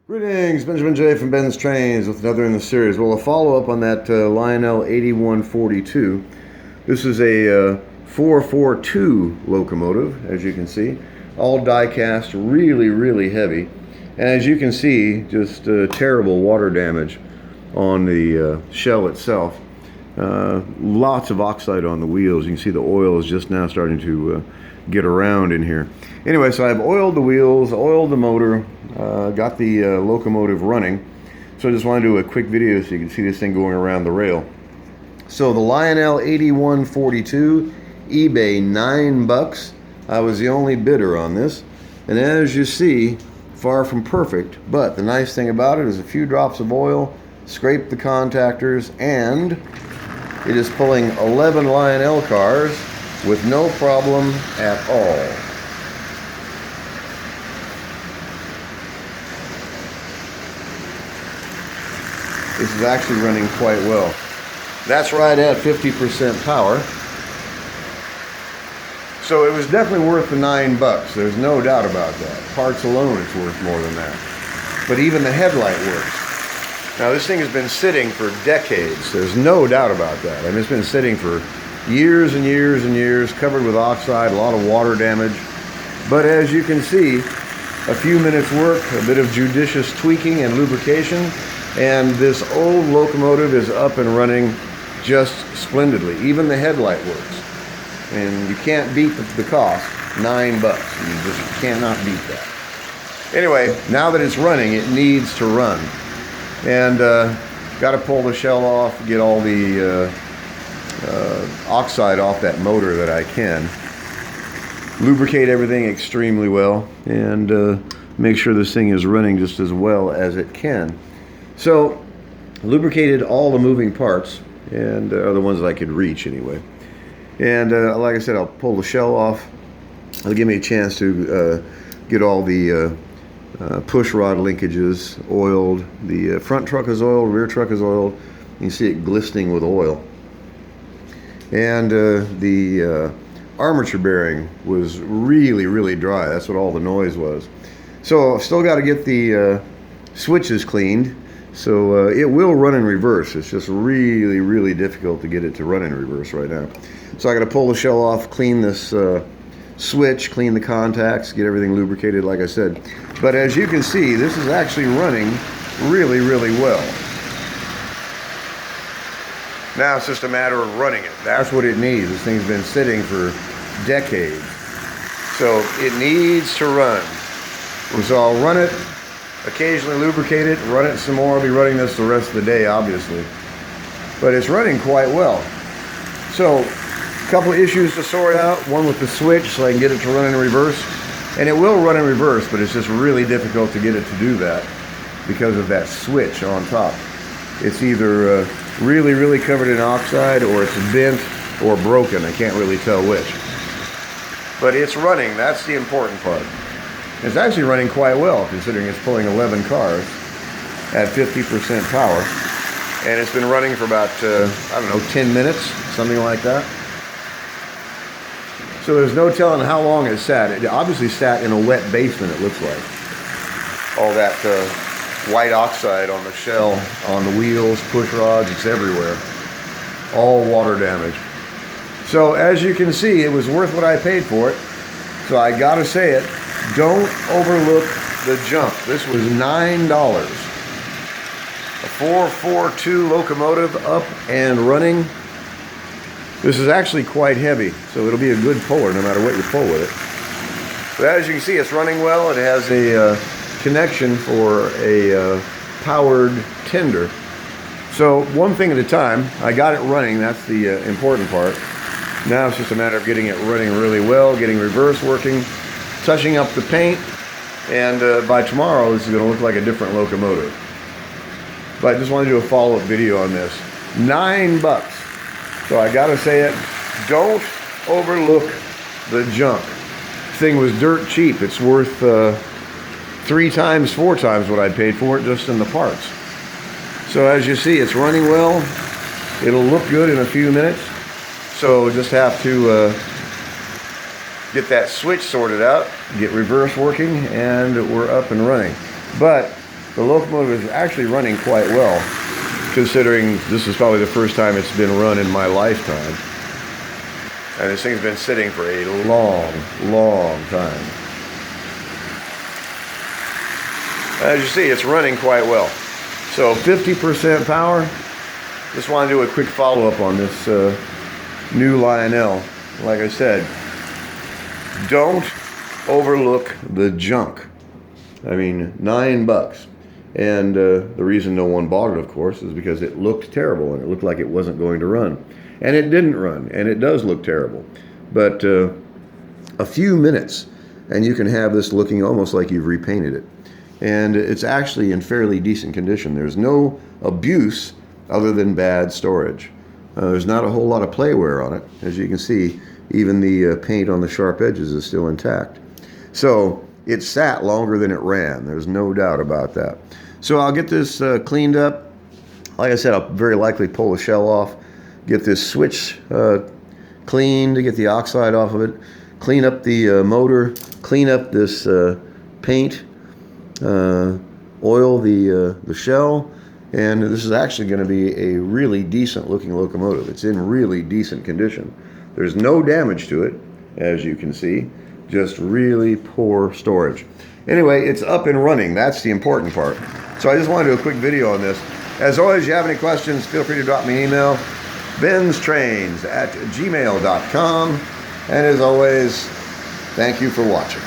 Greetings, Benjamin J from BENZTRAINZ with another in the series. Well, a follow-up on that Lionel 8142. This is a 442 locomotive, as you can see. All die-cast, really heavy. And as you can see, just terrible water damage on the shell itself. Lots of oxide on the wheels. You can see the oil is just now starting to get around in here. Anyway, so I've oiled the wheels, oiled the motor, got the locomotive running. So I just want to do a quick video so you can see this thing going around the rail. So the Lionel 8142, eBay, $9. I was the only bidder on this. And as you see, far from perfect, but the nice thing about it is a few drops of oil, scrape the contactors, and it is pulling 11 Lionel cars with no problem at all. This is actually running quite well. That's right at 50% power. So it was definitely worth the $9. There's no doubt about that. Parts alone, it's worth more than that. But even the headlight works. Now this thing has been sitting for decades. There's no doubt about that. I mean, it's been sitting for years and years and years, covered with oxide, a lot of water damage. But as you can see, a few minutes work, a bit of judicious tweaking and lubrication, and this old locomotive is up and running just splendidly. Even the headlight works. And you can't beat the cost, $9. You just cannot beat that. Anyway, now that it's running, it needs to run. And got to pull the shell off, get all the oxide off that motor that I can. Lubricate everything extremely well, and make sure this thing is running just as well as it can. So, lubricated all the moving parts, and are the ones that I could reach anyway. And like I said, I'll pull the shell off. It'll give me a chance to get all the push rod linkages oiled. The front truck is oiled, rear truck is oiled. You can see it glistening with oil. And the armature bearing was really dry. That's what all the noise was. So I've still got to get the switches cleaned. So it will run in reverse. It's just really difficult to get it to run in reverse right now. So I got to pull the shell off, clean this switch, clean the contacts, get everything lubricated like I said. But as you can see, this is actually running really well. Now it's just a matter of running it. That's what it needs. This thing's been sitting for decades. So it needs to run. So I'll run it, occasionally lubricate it, run it some more. I'll be running this the rest of the day, obviously. But it's running quite well. So, a couple of issues to sort out. One with the switch, so I can get it to run in reverse. And it will run in reverse, but it's just really difficult to get it to do that because of that switch on top. It's either really covered in oxide, or it's bent or broken. I can't really tell which. But it's running. That's the important part. It's actually running quite well, considering it's pulling 11 cars at 50% power. And it's been running for about, I don't know, 10 minutes, something like that. So there's no telling how long it sat. It obviously sat in a wet basement, it looks like. All that white oxide on the shell, on the wheels, push rods, it's everywhere. All water damage. So as you can see, it was worth what I paid for it. So I gotta say it, don't overlook the junk. This was $9. A 442 locomotive up and running. This is actually quite heavy, so it'll be a good puller no matter what you pull with it. But as you can see, it's running well. It has a connection for a powered tender. So one thing at a time. I got it running. That's the important part. Now it's just a matter of getting it running really well, getting reverse working, touching up the paint, and by tomorrow this is going to look like a different locomotive. But I just want to do a follow-up video on this. $9. So I gotta say it, don't overlook the junk. This thing was dirt cheap. It's worth 3 times, 4 times what I paid for it just in the parts. So as you see, it's running well. It'll look good in a few minutes. So just have to get that switch sorted out, get reverse working, and we're up and running. But the locomotive is actually running quite well, considering this is probably the first time it's been run in my lifetime. And this thing's been sitting for a long, long time. As you see, it's running quite well. So 50% power. Just want to do a quick follow-up on this new Lionel. Like I said, don't overlook the junk. I mean, $9. And the reason no one bought it, of course, is because it looked terrible and it looked like it wasn't going to run. And it didn't run, and it does look terrible. But a few minutes, and you can have this looking almost like you've repainted it. And it's actually in fairly decent condition. There's no abuse other than bad storage. There's not a whole lot of playware on it. As you can see, even the paint on the sharp edges is still intact. So it sat longer than it ran. There's no doubt about that. So I'll get this cleaned up. Like I said, I'll very likely pull the shell off, get this switch cleaned to get the oxide off of it, clean up the motor, clean up this paint, oil the shell, and this is actually going to be a really decent looking locomotive. It's in really decent condition. There's no damage to it, as you can see, just really poor storage. Anyway, it's up and running. That's the important part. So I just wanted to do a quick video on this. As always, if you have any questions, feel free to drop me an email, BENZTRAINZ@gmail.com. And as always, thank you for watching.